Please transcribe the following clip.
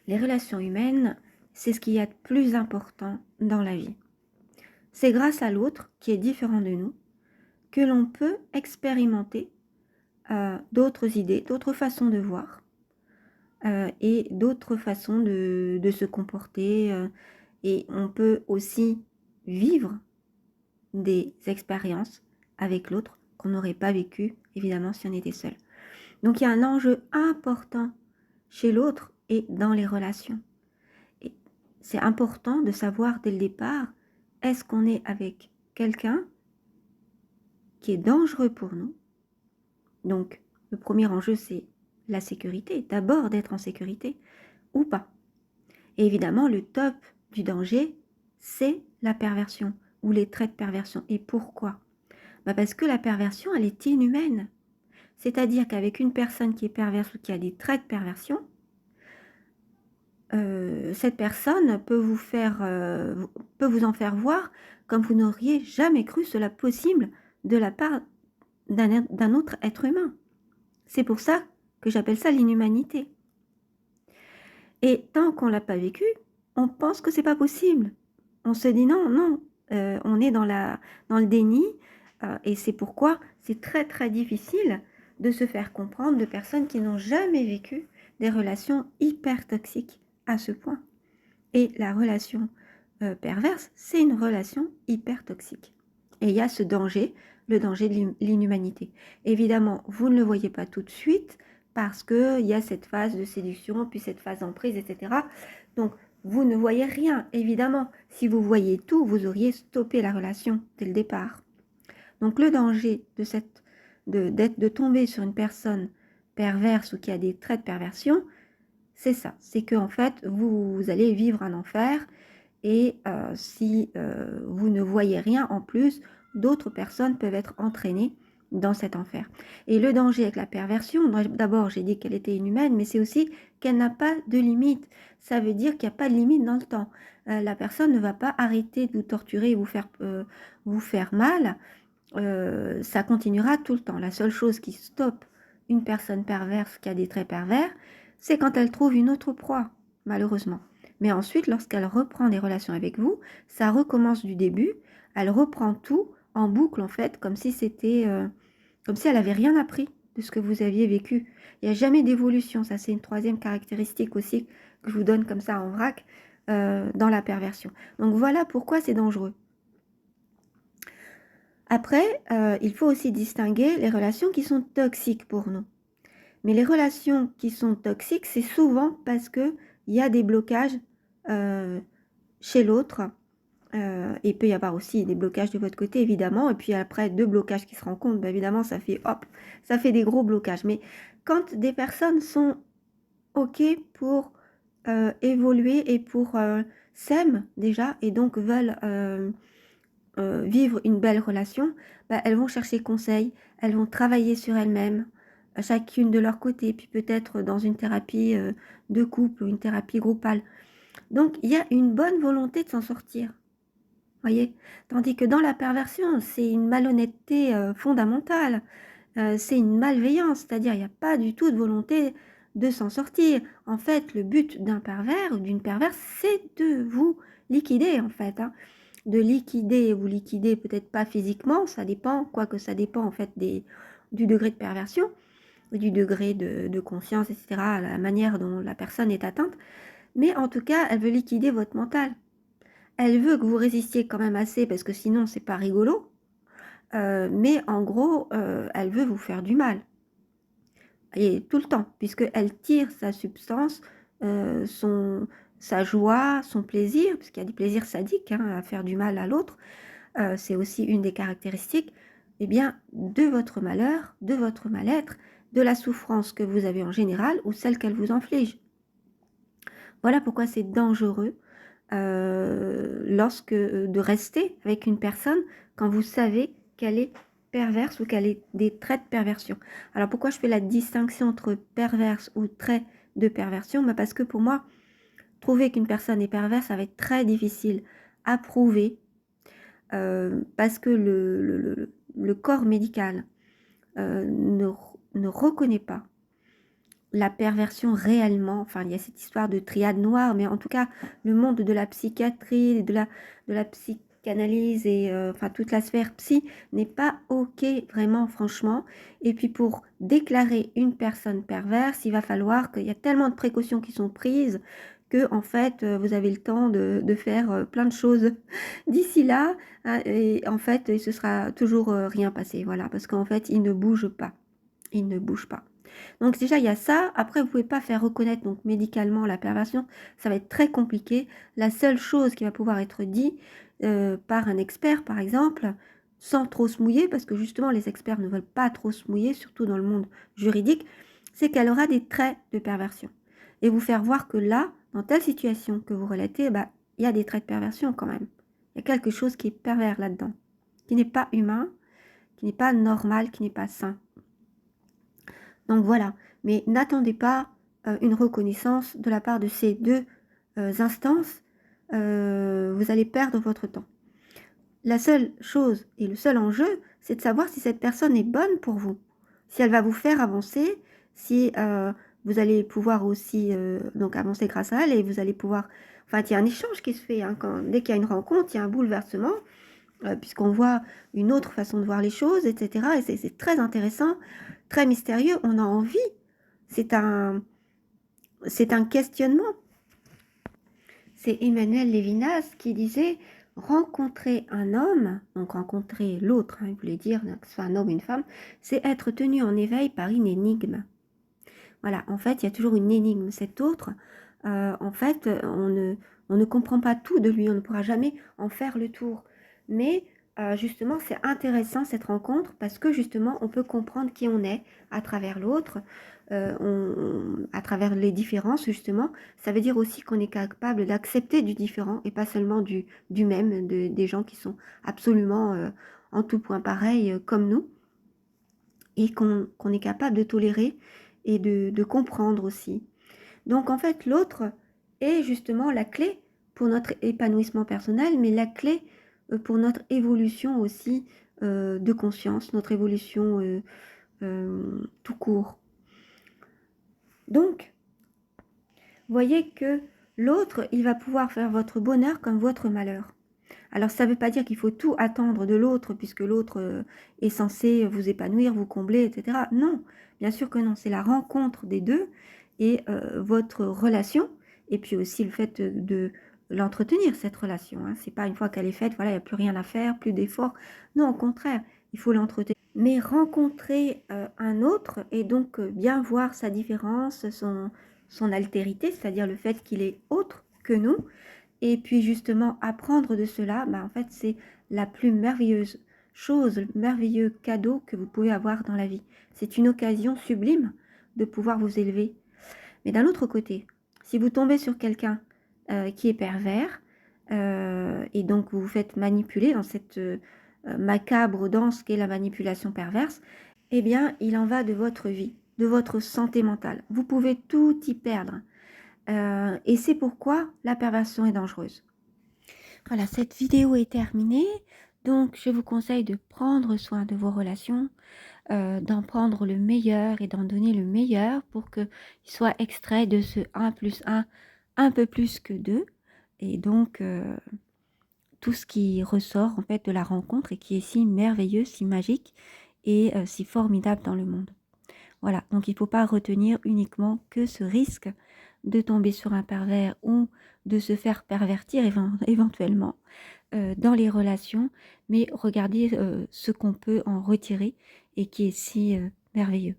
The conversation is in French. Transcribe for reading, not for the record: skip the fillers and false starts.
Les relations humaines, c'est ce qu'il y a de plus important dans la vie. C'est grâce à l'autre, qui est différent de nous, que l'on peut expérimenter d'autres idées, d'autres façons de voir et d'autres façons de se comporter. Et on peut aussi vivre des expériences avec l'autre qu'on n'aurait pas vécues, évidemment, si on était seul. Donc il y a un enjeu important chez l'autre et dans les relations. Et c'est important de savoir dès le départ, est-ce qu'on est avec quelqu'un qui est dangereux pour nous? Donc, le premier enjeu, c'est la sécurité. D'abord, d'être en sécurité ou pas. Et évidemment, le top du danger, c'est la perversion ou les traits de perversion. Et pourquoi? Parce que la perversion, elle est inhumaine. C'est-à-dire qu'avec une personne qui est perverse ou qui a des traits de perversion, cette personne peut vous en faire voir comme vous n'auriez jamais cru cela possible de la part d'un autre être humain. C'est pour ça que j'appelle ça l'inhumanité. Et tant qu'on ne l'a pas vécu, on pense que c'est pas possible. On se dit non, non, on est dans le déni, et c'est pourquoi c'est très très difficile de se faire comprendre de personnes qui n'ont jamais vécu des relations hyper toxiques à ce point. Et la relation perverse, c'est une relation hyper toxique. Et il y a ce danger, le danger de l'inhumanité. Évidemment, vous ne le voyez pas tout de suite parce qu'il y a cette phase de séduction, puis cette phase d'emprise, etc. Donc, vous ne voyez rien. Évidemment, si vous voyez tout, vous auriez stoppé la relation dès le départ. Donc, le danger de tomber sur une personne perverse ou qui a des traits de perversion, c'est ça. C'est qu'en fait, vous allez vivre un enfer. Et si vous ne voyez rien en plus, d'autres personnes peuvent être entraînées dans cet enfer. Et le danger avec la perversion, d'abord j'ai dit qu'elle était inhumaine, mais c'est aussi qu'elle n'a pas de limite. Ça veut dire qu'il n'y a pas de limite dans le temps. La personne ne va pas arrêter de vous torturer et vous faire mal. Ça continuera tout le temps. La seule chose qui stoppe une personne perverse qui a des traits pervers, c'est quand elle trouve une autre proie, malheureusement. Mais ensuite, lorsqu'elle reprend des relations avec vous, ça recommence du début. Elle reprend tout en boucle, en fait, comme si elle n'avait rien appris de ce que vous aviez vécu. Il n'y a jamais d'évolution. Ça, c'est une troisième caractéristique aussi que je vous donne comme ça en vrac dans la perversion. Donc voilà pourquoi c'est dangereux. Après, il faut aussi distinguer les relations qui sont toxiques pour nous. Mais les relations qui sont toxiques, c'est souvent parce qu'il y a des blocages chez l'autre. Et il peut y avoir aussi des blocages de votre côté, évidemment. Et puis après, deux blocages qui se rencontrent, évidemment, ça fait des gros blocages. Mais quand des personnes sont OK pour évoluer et pour s'aiment déjà et donc veulent vivre une belle relation, elles vont chercher conseil, elles vont travailler sur elles-mêmes, chacune de leur côté, puis peut-être dans une thérapie de couple ou une thérapie groupale. Donc, il y a une bonne volonté de s'en sortir, voyez. Tandis que dans la perversion, c'est une malhonnêteté fondamentale, c'est une malveillance, c'est-à-dire il n'y a pas du tout de volonté de s'en sortir. En fait, le but d'un pervers ou d'une perverse, c'est de vous liquider, en fait, hein. De liquider, vous liquider peut-être pas physiquement, ça dépend, quoique ça dépend en fait du degré de perversion, du degré de conscience, etc., la manière dont la personne est atteinte, mais en tout cas, elle veut liquider votre mental. Elle veut que vous résistiez quand même assez, parce que sinon, c'est pas rigolo, mais en gros, elle veut vous faire du mal. Et tout le temps, puisqu'elle tire sa substance, sa joie, son plaisir, puisqu'il y a des plaisirs sadiques à faire du mal à l'autre, c'est aussi une des caractéristiques de votre malheur, de votre mal-être, de la souffrance que vous avez en général ou celle qu'elle vous inflige. Voilà pourquoi c'est dangereux de rester avec une personne quand vous savez qu'elle est perverse ou qu'elle a des traits de perversion. Alors pourquoi je fais la distinction entre perverse ou trait de perversion? Parce que pour moi, trouver qu'une personne est perverse, ça va être très difficile à prouver parce que le corps médical ne reconnaît pas la perversion réellement, enfin il y a cette histoire de triade noire, mais en tout cas le monde de la psychiatrie, de la psychanalyse et enfin toute la sphère psy n'est pas ok vraiment franchement. Et puis pour déclarer une personne perverse, il va falloir qu'il y a tellement de précautions qui sont prises que en fait vous avez le temps de faire plein de choses d'ici là, hein, et en fait il se sera toujours rien passé, voilà, parce qu'en fait il ne bouge pas, il ne bouge pas. Donc déjà, il y a ça. Après, vous ne pouvez pas faire reconnaître donc médicalement la perversion. Ça va être très compliqué. La seule chose qui va pouvoir être dit par un expert, par exemple, sans trop se mouiller, parce que justement, les experts ne veulent pas trop se mouiller, surtout dans le monde juridique, c'est qu'elle aura des traits de perversion. Et vous faire voir que là, dans telle situation que vous relatez, bah, il y a des traits de perversion quand même. Il y a quelque chose qui est pervers là-dedans, qui n'est pas humain, qui n'est pas normal, qui n'est pas sain. Donc voilà, mais n'attendez pas une reconnaissance de la part de ces deux instances, vous allez perdre votre temps. La seule chose et le seul enjeu, c'est de savoir si cette personne est bonne pour vous, si elle va vous faire avancer, si vous allez pouvoir aussi donc avancer grâce à elle et vous allez pouvoir... Enfin, il y a un échange qui se fait, hein, dès qu'il y a une rencontre, il y a un bouleversement, puisqu'on voit une autre façon de voir les choses, etc. Et c'est très intéressant, très mystérieux, on a envie, c'est un questionnement. C'est Emmanuel Lévinas qui disait rencontrer un homme, donc rencontrer l'autre, hein, il voulait dire que ce soit un homme ou une femme, c'est être tenu en éveil par une énigme. Voilà, en fait, il y a toujours une énigme. Cet autre, en fait, on ne comprend pas tout de lui, on ne pourra jamais en faire le tour. Mais justement, c'est intéressant cette rencontre parce que justement, on peut comprendre qui on est à travers l'autre, à travers les différences, justement. Ça veut dire aussi qu'on est capable d'accepter du différent et pas seulement du même, des gens qui sont absolument en tout point pareils comme nous et qu'on est capable de tolérer et de comprendre aussi. Donc en fait, l'autre est justement la clé pour notre épanouissement personnel, mais la clé pour notre évolution aussi de conscience, notre évolution tout court. Donc, voyez que l'autre, il va pouvoir faire votre bonheur comme votre malheur. Alors ça ne veut pas dire qu'il faut tout attendre de l'autre, puisque l'autre est censé vous épanouir, vous combler, etc. Non, bien sûr que non, c'est la rencontre des deux et votre relation, et puis aussi le fait de l'entretenir, cette relation. Hein. C'est pas une fois qu'elle est faite, voilà, il n'y a plus rien à faire, plus d'efforts. Non, au contraire, il faut l'entretenir. Mais rencontrer un autre et donc bien voir sa différence, son altérité, c'est-à-dire le fait qu'il est autre que nous, et puis justement apprendre de cela, bah en fait c'est la plus merveilleuse chose, le merveilleux cadeau que vous pouvez avoir dans la vie. C'est une occasion sublime de pouvoir vous élever. Mais d'un autre côté, si vous tombez sur quelqu'un qui est pervers, et donc vous vous faites manipuler dans cette macabre danse qu'est la manipulation perverse, eh bien il en va de votre vie, de votre santé mentale. Vous pouvez tout y perdre. Et c'est pourquoi la perversion est dangereuse. Voilà, cette vidéo est terminée. Donc, je vous conseille de prendre soin de vos relations, d'en prendre le meilleur et d'en donner le meilleur pour qu'il soit extrait de ce 1 plus 1 un peu plus que 2. Et donc, tout ce qui ressort en fait de la rencontre et qui est si merveilleux, si magique et si formidable dans le monde. Voilà, donc il ne faut pas retenir uniquement que ce risque de tomber sur un pervers ou de se faire pervertir éventuellement dans les relations, mais regardez ce qu'on peut en retirer et qui est si merveilleux.